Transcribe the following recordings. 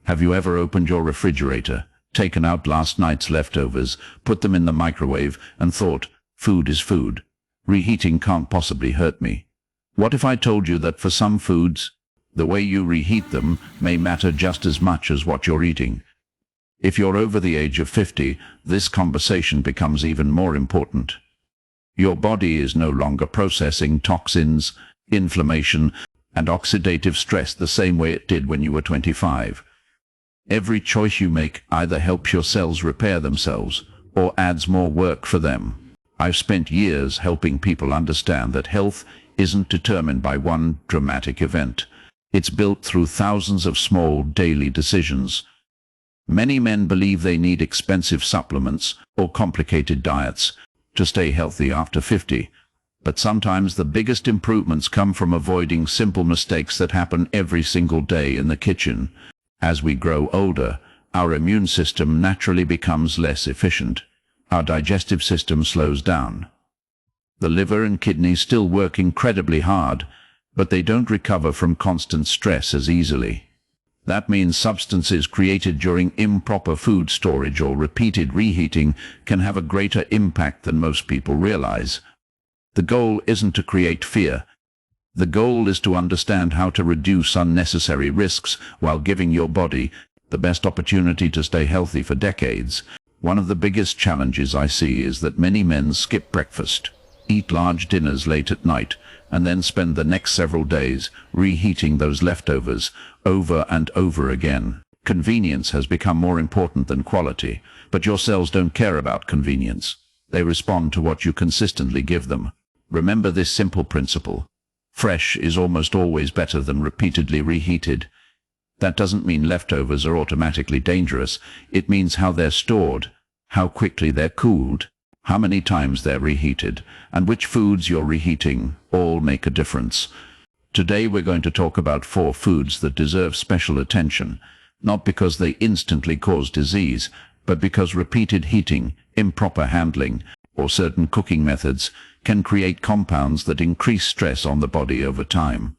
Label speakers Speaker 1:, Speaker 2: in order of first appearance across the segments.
Speaker 1: Have you ever opened your refrigerator, taken out last night's leftovers, put them in the microwave, and thought, food is food. Reheating can't possibly hurt me. What if I told you that for some foods, the way you reheat them may matter just as much as what you're eating? If you're over the age of 50, this conversation becomes even more important. Your body is no longer processing toxins, inflammation, and oxidative stress the same way it did when you were 25. Every choice you make either helps your cells repair themselves or adds more work for them. I've spent years helping people understand that health isn't determined by one dramatic event. It's built through thousands of small daily decisions. Many men believe they need expensive supplements or complicated diets to stay healthy after 50. But sometimes the biggest improvements come from avoiding simple mistakes that happen every single day in the kitchen. As we grow older, our immune system naturally becomes less efficient. Our digestive system slows down. The liver and kidneys still work incredibly hard, but they don't recover from constant stress as easily. That means substances created during improper food storage or repeated reheating can have a greater impact than most people realize. The goal isn't to create fear. The goal is to understand how to reduce unnecessary risks while giving your body the best opportunity to stay healthy for decades. One of the biggest challenges I see is that many men skip breakfast, eat large dinners late at night, and then spend the next several days reheating those leftovers over and over again. Convenience has become more important than quality, but your cells don't care about convenience. They respond to what you consistently give them. Remember this simple principle. Fresh is almost always better than repeatedly reheated. That doesn't mean leftovers are automatically dangerous. It means how they're stored, how quickly they're cooled, how many times they're reheated, and which foods you're reheating all make a difference. Today we're going to talk about 4 foods that deserve special attention, not because they instantly cause disease, but because repeated heating, improper handling, or certain cooking methods can create compounds that increase stress on the body over time.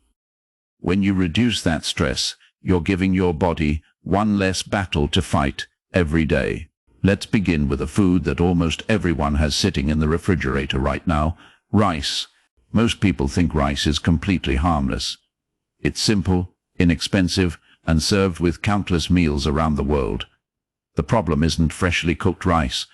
Speaker 1: When you reduce that stress, you're giving your body one less battle to fight every day. Let's begin with a food that almost everyone has sitting in the refrigerator right now: rice. Most people think rice is completely harmless. It's simple, inexpensive, and served with countless meals around the world. The problem isn't freshly cooked rice.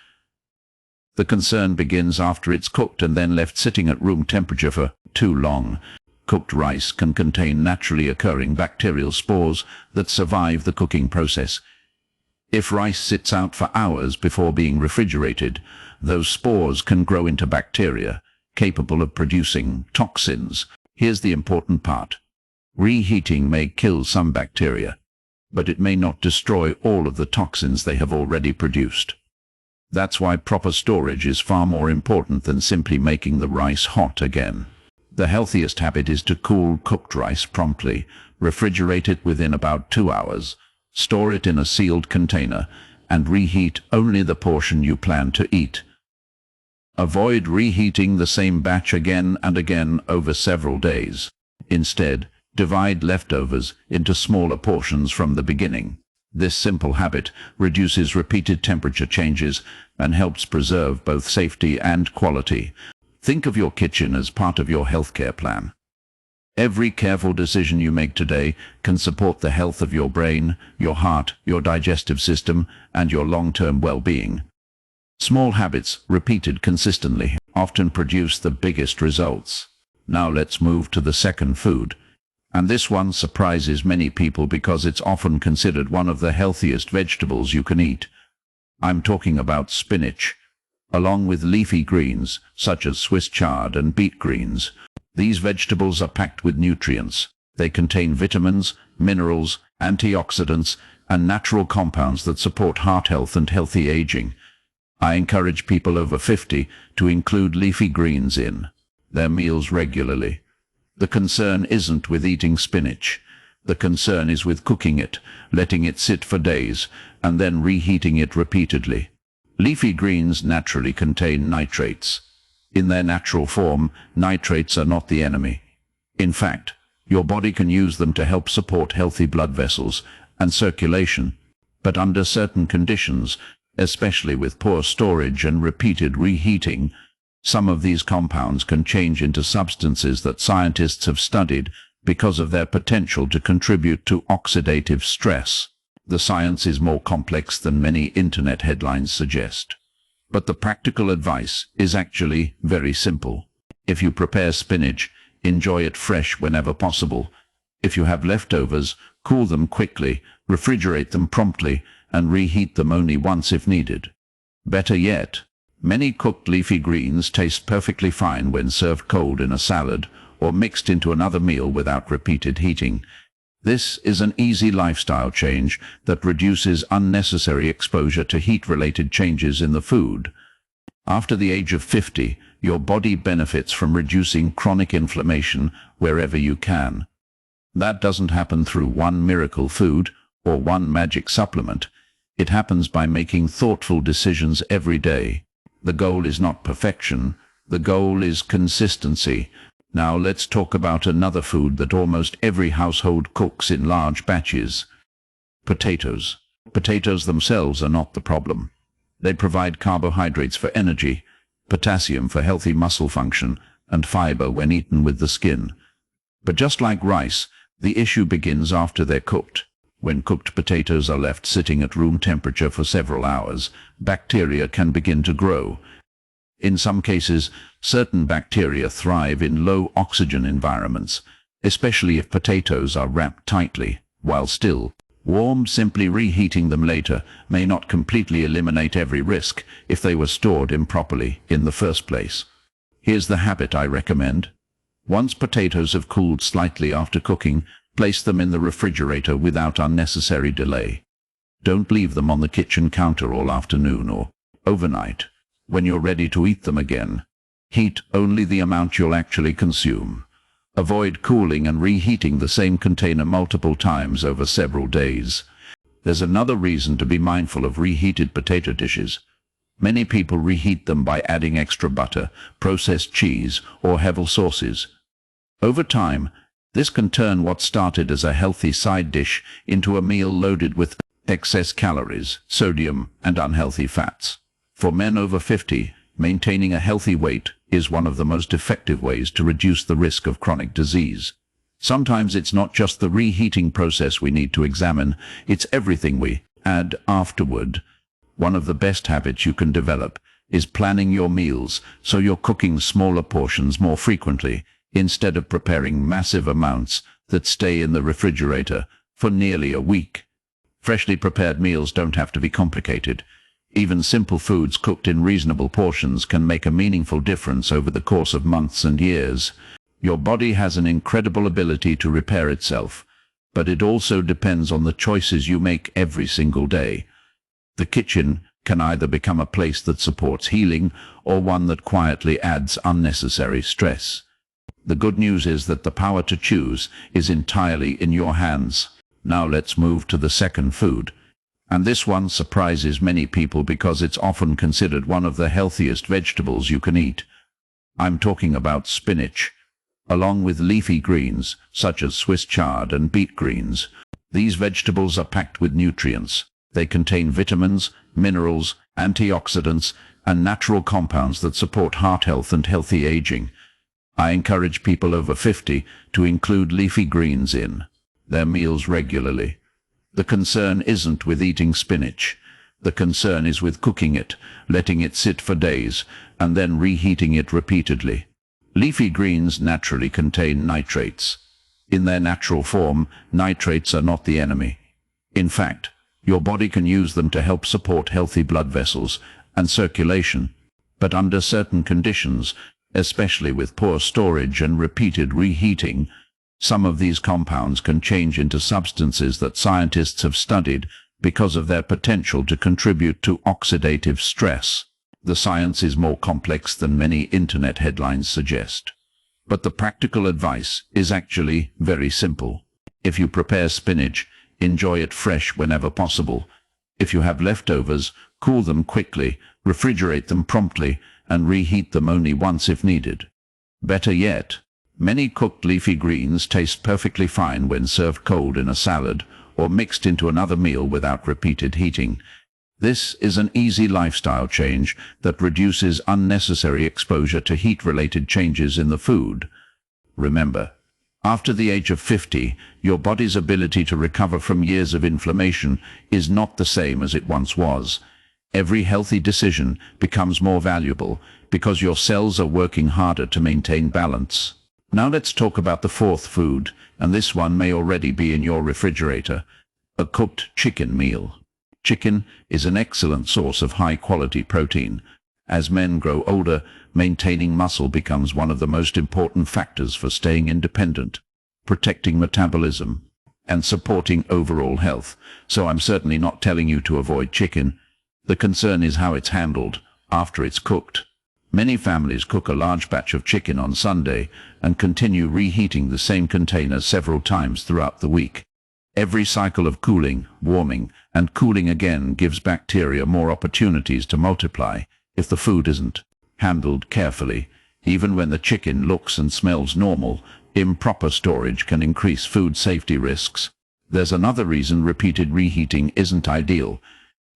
Speaker 1: The concern begins after it's cooked and then left sitting at room temperature for too long. Cooked rice can contain naturally occurring bacterial spores that survive the cooking process. If rice sits out for hours before being refrigerated, those spores can grow into bacteria, capable of producing toxins. Here's the important part. Reheating may kill some bacteria, but it may not destroy all of the toxins they have already produced. That's why proper storage is far more important than simply making the rice hot again. The healthiest habit is to cool cooked rice promptly. Refrigerate it within about 2 hours. Store it in a sealed container, and reheat only the portion you plan to eat. Avoid reheating the same batch again and again over several days. Instead, divide leftovers into smaller portions from the beginning. This simple habit reduces repeated temperature changes and helps preserve both safety and quality. Think of your kitchen as part of your healthcare plan. Every careful decision you make today can support the health of your brain, your heart, your digestive system, and your long-term well-being. Small habits, repeated consistently, often produce the biggest results. Now let's move to the second food. And this one surprises many people because it's often considered one of the healthiest vegetables you can eat. I'm talking about spinach. Along with leafy greens, such as Swiss chard and beet greens, these vegetables are packed with nutrients. They contain vitamins, minerals, antioxidants, and natural compounds that support heart health and healthy aging. I encourage people over 50 to include leafy greens in their meals regularly. The concern isn't with eating spinach. The concern is with cooking it, letting it sit for days, and then reheating it repeatedly. Leafy greens naturally contain nitrates. In their natural form, nitrates are not the enemy. In fact, your body can use them to help support healthy blood vessels and circulation. But under certain conditions, especially with poor storage and repeated reheating, some of these compounds can change into substances that scientists have studied because of their potential to contribute to oxidative stress. The science is more complex than many internet headlines suggest. But the practical advice is actually very simple. If you prepare spinach, enjoy it fresh whenever possible. If you have leftovers, cool them quickly, refrigerate them promptly, and reheat them only once if needed. Better yet, many cooked leafy greens taste perfectly fine when served cold in a salad or mixed into another meal without repeated heating. This is an easy lifestyle change that reduces unnecessary exposure to heat-related changes in the food. After the age of 50, your body benefits from reducing chronic inflammation wherever you can. That doesn't happen through one miracle food or one magic supplement. It happens by making thoughtful decisions every day. The goal is not perfection. The goal is consistency. Now let's talk about another food that almost every household cooks in large batches. Potatoes. Potatoes themselves are not the problem. They provide carbohydrates for energy, potassium for healthy muscle function, and fiber when eaten with the skin. But just like rice, the issue begins after they're cooked. When cooked potatoes are left sitting at room temperature for several hours, bacteria can begin to grow. In some cases, certain bacteria thrive in low oxygen environments, especially if potatoes are wrapped tightly, while still warm. Simply reheating them later may not completely eliminate every risk if they were stored improperly in the first place. Here's the habit I recommend. Once potatoes have cooled slightly after cooking, place them in the refrigerator without unnecessary delay. Don't leave them on the kitchen counter all afternoon or overnight. When you're ready to eat them again, heat only the amount you'll actually consume. Avoid cooling and reheating the same container multiple times over several days. There's another reason to be mindful of reheated potato dishes. Many people reheat them by adding extra butter, processed cheese, or heavy sauces. Over time, this can turn what started as a healthy side dish into a meal loaded with excess calories, sodium, and unhealthy fats. For men over 50, maintaining a healthy weight is one of the most effective ways to reduce the risk of chronic disease. Sometimes it's not just the reheating process we need to examine, it's everything we add afterward. One of the best habits you can develop is planning your meals so you're cooking smaller portions more frequently, instead of preparing massive amounts that stay in the refrigerator for nearly a week. Freshly prepared meals don't have to be complicated. Even simple foods cooked in reasonable portions can make a meaningful difference over the course of months and years. Your body has an incredible ability to repair itself, but it also depends on the choices you make every single day. The kitchen can either become a place that supports healing or one that quietly adds unnecessary stress. The good news is that the power to choose is entirely in your hands. Now let's move to the second food. And this one surprises many people because it's often considered one of the healthiest vegetables you can eat. I'm talking about spinach. Along with leafy greens, such as Swiss chard and beet greens, these vegetables are packed with nutrients. They contain vitamins, minerals, antioxidants, and natural compounds that support heart health and healthy aging. I encourage people over 50 to include leafy greens in their meals regularly. The concern isn't with eating spinach. The concern is with cooking it, letting it sit for days, and then reheating it repeatedly. Leafy greens naturally contain nitrates. In their natural form, nitrates are not the enemy. In fact, your body can use them to help support healthy blood vessels and circulation. But under certain conditions, especially with poor storage and repeated reheating, some of these compounds can change into substances that scientists have studied because of their potential to contribute to oxidative stress. The science is more complex than many internet headlines suggest. But the practical advice is actually very simple. If you prepare spinach, enjoy it fresh whenever possible. If you have leftovers, cool them quickly, refrigerate them promptly, and reheat them only once if needed. Better yet, many cooked leafy greens taste perfectly fine when served cold in a salad or mixed into another meal without repeated heating. This is an easy lifestyle change that reduces unnecessary exposure to heat-related changes in the food. Remember, after the age of 50, your body's ability to recover from years of inflammation is not the same as it once was. Every healthy decision becomes more valuable because your cells are working harder to maintain balance. Now let's talk about the fourth food, and this one may already be in your refrigerator: a cooked chicken meal. Chicken is an excellent source of high-quality protein. As men grow older, maintaining muscle becomes one of the most important factors for staying independent, protecting metabolism, and supporting overall health. So I'm certainly not telling you to avoid chicken. The concern is how it's handled after it's cooked. Many families cook a large batch of chicken on Sunday and continue reheating the same container several times throughout the week. Every cycle of cooling, warming, and cooling again gives bacteria more opportunities to multiply if the food isn't handled carefully. Even when the chicken looks and smells normal, improper storage can increase food safety risks. There's another reason repeated reheating isn't ideal.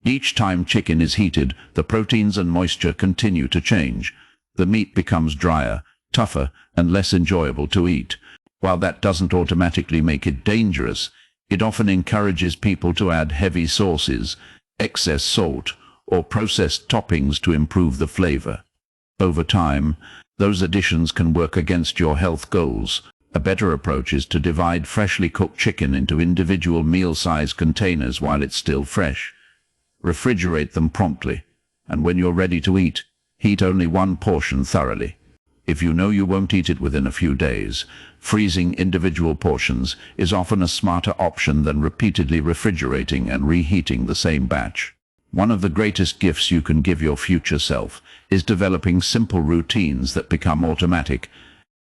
Speaker 1: Each time chicken is heated, the proteins and moisture continue to change. The meat becomes drier, tougher, and less enjoyable to eat. While that doesn't automatically make it dangerous, it often encourages people to add heavy sauces, excess salt, or processed toppings to improve the flavor. Over time, those additions can work against your health goals. A better approach is to divide freshly cooked chicken into individual meal-sized containers while it's still fresh. Refrigerate them promptly, and when you're ready to eat, heat only one portion thoroughly. If you know you won't eat it within a few days, freezing individual portions is often a smarter option than repeatedly refrigerating and reheating the same batch. One of the greatest gifts you can give your future self is developing simple routines that become automatic.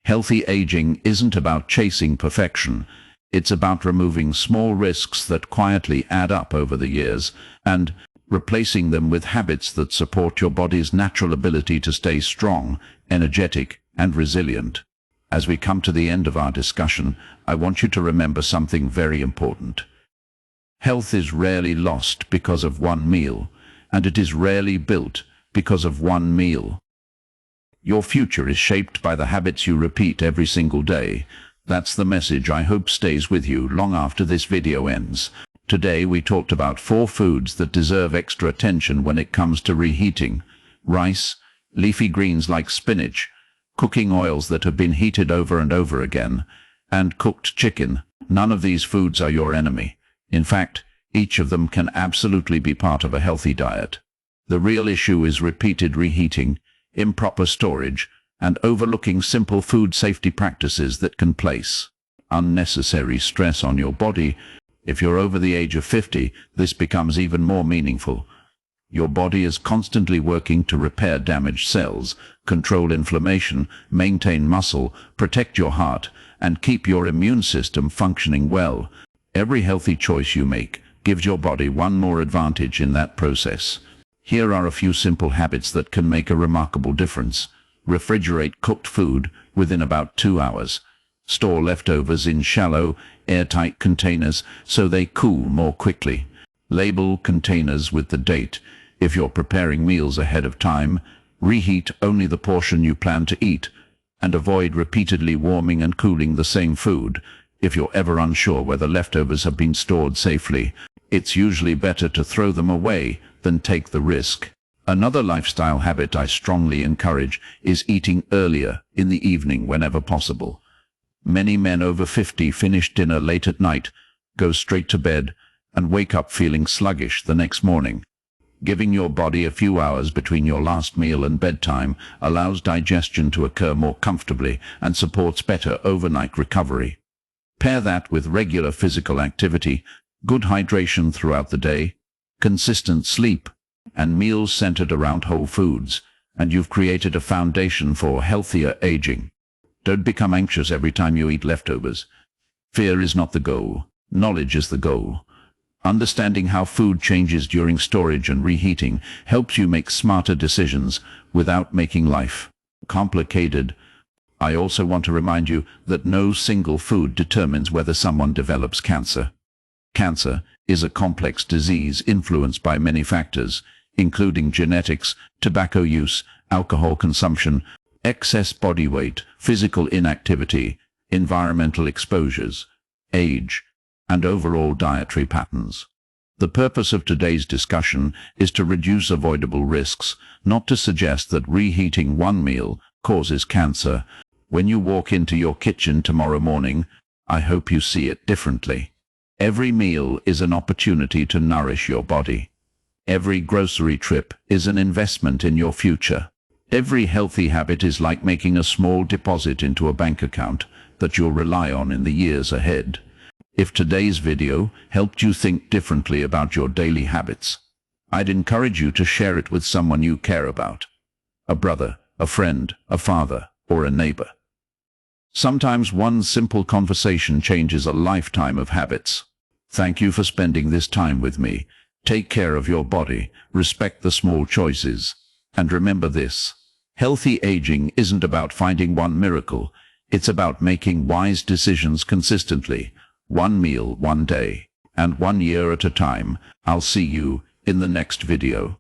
Speaker 1: Healthy aging isn't about chasing perfection. It's about removing small risks that quietly add up over the years and replacing them with habits that support your body's natural ability to stay strong, energetic, and resilient. As we come to the end of our discussion, I want you to remember something very important. Health is rarely lost because of one meal, and it is rarely built because of one meal. Your future is shaped by the habits you repeat every single day. That's the message I hope stays with you long after this video ends. Today we talked about 4 foods that deserve extra attention when it comes to reheating: rice, leafy greens like spinach, cooking oils that have been heated over and over again, and cooked chicken. None of these foods are your enemy. In fact, each of them can absolutely be part of a healthy diet. The real issue is repeated reheating, improper storage, and overlooking simple food safety practices that can place unnecessary stress on your body. If you're over the age of 50, this becomes even more meaningful. Your body is constantly working to repair damaged cells, control inflammation, maintain muscle, protect your heart, and keep your immune system functioning well. Every healthy choice you make gives your body one more advantage in that process. Here are a few simple habits that can make a remarkable difference. Refrigerate cooked food within about 2 hours. Store leftovers in shallow, airtight containers so they cool more quickly. Label containers with the date. If you're preparing meals ahead of time, reheat only the portion you plan to eat, and avoid repeatedly warming and cooling the same food. If you're ever unsure whether leftovers have been stored safely, it's usually better to throw them away than take the risk. Another lifestyle habit I strongly encourage is eating earlier in the evening whenever possible. Many men over 50 finish dinner late at night, go straight to bed, and wake up feeling sluggish the next morning. Giving your body a few hours between your last meal and bedtime allows digestion to occur more comfortably and supports better overnight recovery. Pair that with regular physical activity, good hydration throughout the day, consistent sleep, and meals centered around whole foods, and you've created a foundation for healthier aging. Don't become anxious every time you eat leftovers. Fear is not the goal. Knowledge is the goal. Understanding how food changes during storage and reheating helps you make smarter decisions without making life complicated. I also want to remind you that no single food determines whether someone develops cancer. Cancer is a complex disease influenced by many factors, including genetics, tobacco use, alcohol consumption, excess body weight, physical inactivity, environmental exposures, age, and overall dietary patterns. The purpose of today's discussion is to reduce avoidable risks, not to suggest that reheating one meal causes cancer. When you walk into your kitchen tomorrow morning, I hope you see it differently. Every meal is an opportunity to nourish your body. Every grocery trip is an investment in your future. Every healthy habit is like making a small deposit into a bank account that you'll rely on in the years ahead. If today's video helped you think differently about your daily habits, I'd encourage you to share it with someone you care about. A brother, a friend, a father, or a neighbor. Sometimes one simple conversation changes a lifetime of habits. Thank you for spending this time with me. Take care of your body, respect the small choices, and remember this: healthy aging isn't about finding one miracle, it's about making wise decisions consistently, one meal, one day, and one year at a time. I'll see you in the next video.